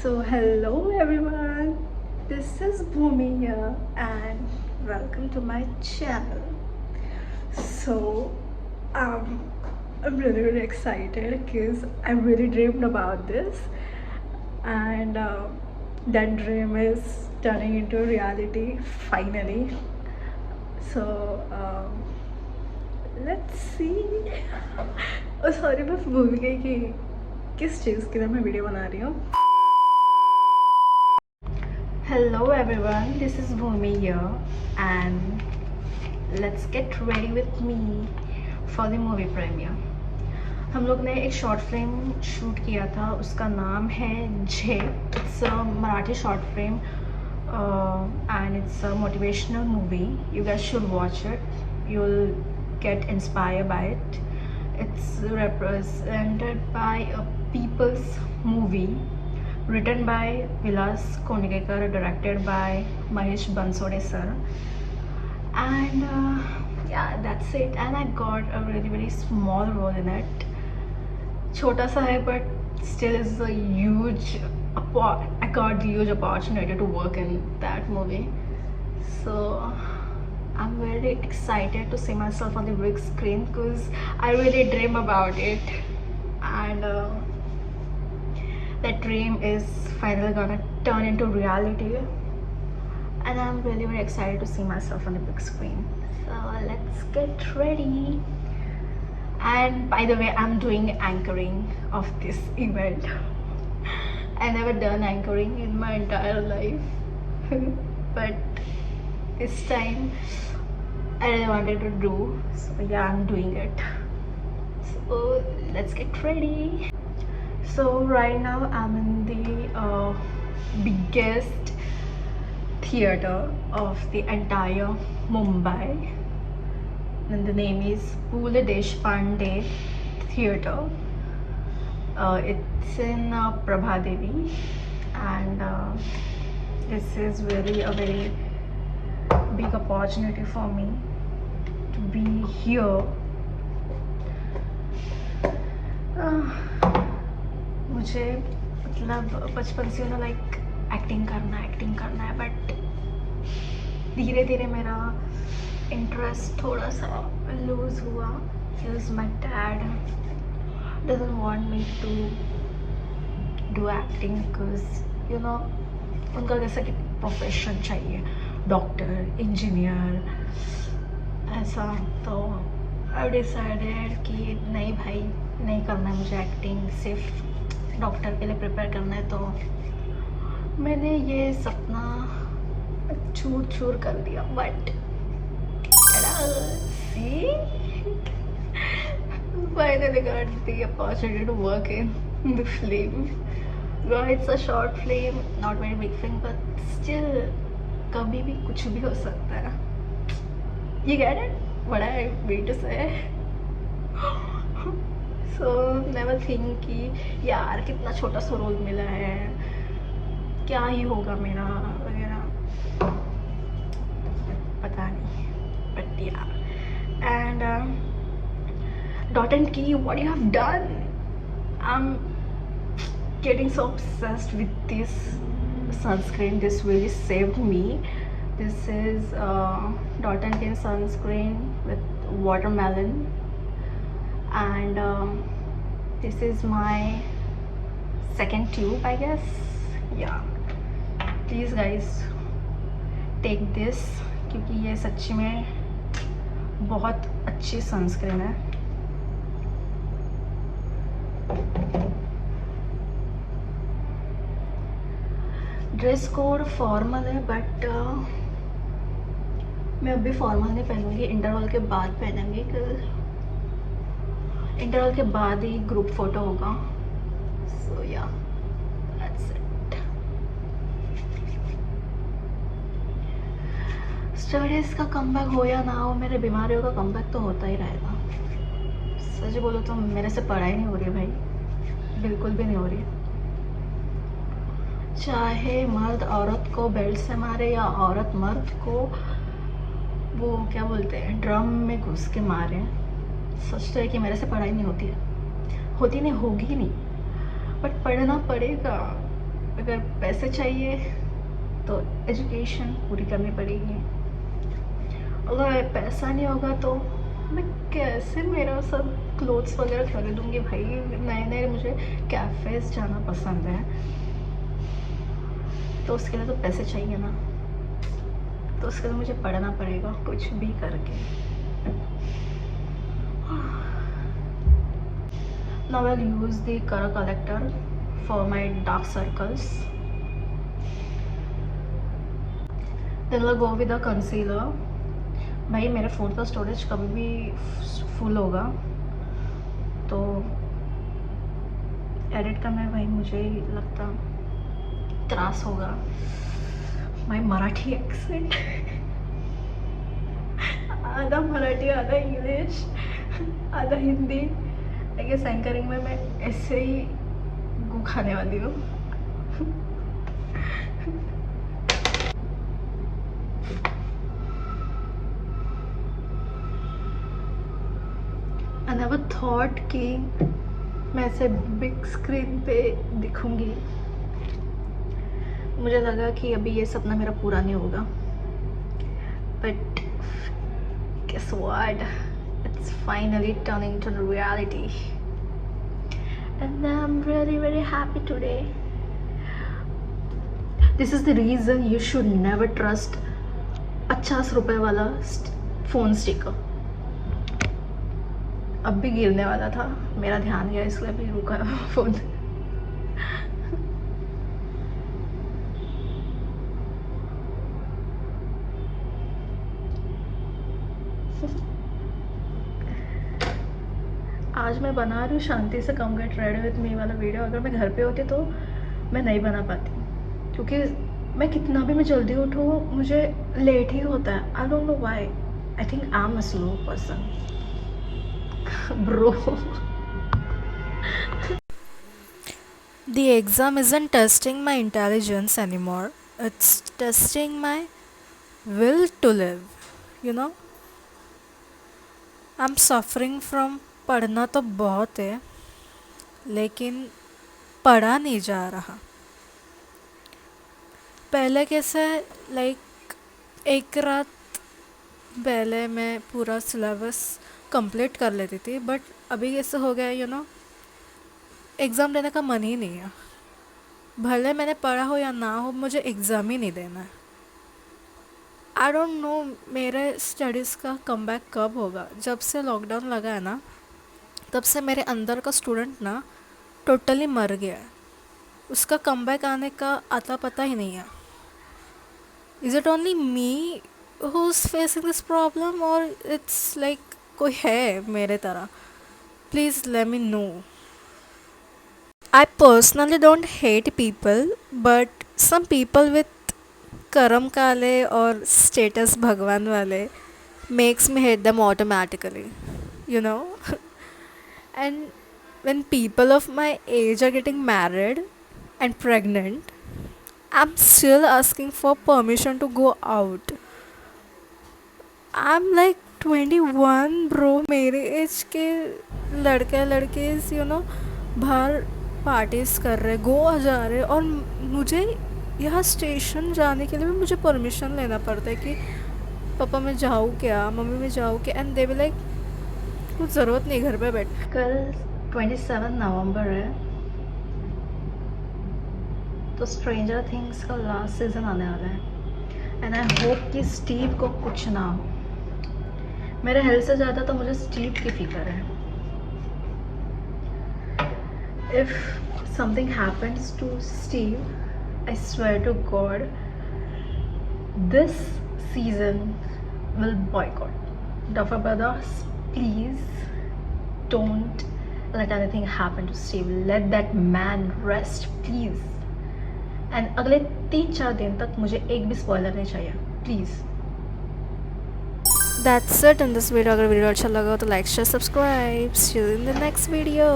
So, hello everyone, this is Bhumi here, and welcome to my channel. So, um, I'm really excited because I really dreamed about this, and that dream is turning into reality finally. So, let's see. Oh, sorry, मैं भूल गई कि किस चीज़ के लिए मैं video बना रही हूँ. Hello everyone, this is Bhumi here and let's get ready with me for the movie premiere. हम लोग ने एक शॉर्ट फिल्म शूट किया था, उसका नाम है J. It's a Marathi short film and it's a motivational movie. You guys should watch it. You'll get inspired by it. It's represented by a people's movie written by Vilas Konigekar, directed by Mahesh Bansode sir, and yeah, that's it. And I got a really small role in it. Chota sa hai, but still is a huge. I got the huge opportunity to work in that movie, so I'm very excited to see myself on the big screen because I really dream about it, and that dream is finally gonna turn into reality, and I'm really excited to see myself on the big screen. So let's get ready. And by the way, I'm doing anchoring of this event. I never done anchoring in my entire life but this time I really wanted to do, so yeah, I'm doing it. So let's get ready. So right now I'm in the biggest theater of the entire Mumbai, and the name is Pule Deshpande Theater. It's in Prabhadevi, and this is really a very big opportunity for me to be here. मुझे मतलब बचपन से ना like acting करना है, but धीरे धीरे मेरा इंटरेस्ट थोड़ा सा लूज हुआ because my dad doesn't want me to do acting because you know उनका जैसा कि प्रोफेशन चाहिए, डॉक्टर, इंजीनियर ऐसा. तो आई डिसाइडेड कि नहीं भाई, नहीं करना है मुझे एक्टिंग, सिर्फ डॉक्टर के लिए प्रिपेयर करना है. तो मैंने ये सपना चूर कर दिया, but see, finally got the opportunity to work in the film. Well, it's a short film, not very big film, but still कभी भी कुछ भी हो सकता है. You get it? What I mean to say? So never think कि यार कितना छोटा सा रोल मिला है, क्या ही होगा मेरा वगैरह, पता नहीं. But yeah, and Dot and Key, what you have done? I'm getting so obsessed with this sunscreen. This really saved me. This is Dot and Key sunscreen with watermelon, and this is my second tube, I guess. Yeah, please guys take this क्योंकि ये सच्ची में बहुत अच्छी sunscreen है. Dress code formal है, but मैं अभी फॉर्मल नहीं पहनूंगी, इंटरवल के बाद पहनूंगी. इंटरवल के बाद ही ग्रुप फोटो होगा. सो या, दैट्स इट. स्टडीज़ का कमबैक हो या ना हो, मेरे बीमारियों का कमबैक तो होता ही रहेगा. सच बोलो तो मेरे से पढ़ाई नहीं हो रही भाई, बिल्कुल भी नहीं हो रही. चाहे मर्द औरत को बेल्ट से मारे या औरत मर्द को वो क्या बोलते हैं ड्रम में घुस के मारे, सच तो है कि मेरे से पढ़ाई नहीं होती है, होती नहीं, होगी नहीं, बट पढ़ना पड़ेगा. अगर पैसे चाहिए तो एजुकेशन पूरी करनी पड़ेगी, अगर पैसा नहीं होगा तो मैं कैसे मेरा सब क्लोथ्स वगैरह खरीदूँगी भाई। नए नए मुझे कैफ़ेज़ जाना पसंद है, तो उसके लिए तो पैसे चाहिए ना, तो उसके लिए मुझे पढ़ना पड़ेगा कुछ भी करके। Now I'll use the color collector for my dark circles. Then I'll go with the concealer. भाई मेरे फ़ोन का स्टोरेज कभी भी फुल होगा तो एडिट करने में भाई मुझे ही लगता त्रास होगा। माय मराठी एक्सेंट आधा मराठी आधा इंग्लिश आधा हिंदी। आई गेस एंकरिंग में मैं ऐसे ही गू खाने वाली हूँ। आई नेवर थॉट कि मैं ऐसे बिग स्क्रीन पे दिखूंगी। मुझे लगा कि अभी ये सपना मेरा पूरा नहीं होगा, but guess what? It's finally turning to reality, and I'm really very happy today. This is the reason you should never trust 50 रुपए वाला फ़ोन स्टिकर। अब भी गिरने वाला था, मेरा ध्यान गया इसलिए अभी रुका फ़ोन। आज मैं बना रही हूँ शांति से कम गेट रेडी विथ मी वाला वीडियो। अगर मैं घर पे होती तो मैं नहीं बना पाती, क्योंकि मैं कितना भी मैं जल्दी उठूँ मुझे लेट ही होता है। I don't know why, I think I am a slow person bro. The exam isn't testing my intelligence anymore. It's testing my will to live. You know? I'm suffering from पढ़ना तो बहुत है, लेकिन पढ़ा नहीं जा रहा। पहले कैसे लाइक एक रात पहले मैं पूरा सिलेबस कंप्लीट कर लेती थी, बट अभी कैसे हो गया एग्ज़ाम देने का मन ही नहीं है। भले मैंने पढ़ा हो या ना हो, मुझे एग्ज़ाम ही नहीं देना है। आई डोंट नो मेरे स्टडीज़ का कमबैक कब होगा। जब से लॉकडाउन लगा है ना, तब से मेरे अंदर का स्टूडेंट ना टोटली मर गया है। उसका कमबैक आने का आता पता ही नहीं है। Is it only me who is facing this problem, और इट्स लाइक कोई है मेरे तरह? Please let me know. I personally don't hate people, but some people with karam kale or status bhagwan wale makes me hate them automatically, you know. And when people of my age are getting married and pregnant, I'm still asking for permission to go out. I'm like 21 bro। मेरे as के लड़के बाहर parties कर रहे, गोवा जा रहे, और मुझे यहाँ स्टेशन जाने के लिए भी मुझे परमिशन लेना पड़ता है कि पापा मैं जाऊँ क्या, मम्मी मैं जाऊँ क्या, एंड दे विल लाइक कुछ ज़रूरत नहीं घर पे बैठ। कल 27 नवंबर है, तो स्ट्रेंजर थिंग्स का लास्ट सीज़न आने वाला है, एंड आई होप कि स्टीव को कुछ ना हो। मेरे हेल्थ से ज़्यादा तो मुझे स्टीव की फिक्र है। If something happens to Steve, I swear to God, this season will boycott. Duffer Brothers, please don't let anything happen to Steve. Let that man rest, please. And अगले 3-4 दिन तक मुझे एक भी स्पॉइलर नहीं चाहिए, please. That's it in this video। अगर video अच्छा लगा तो like share subscribe. See you in the next video।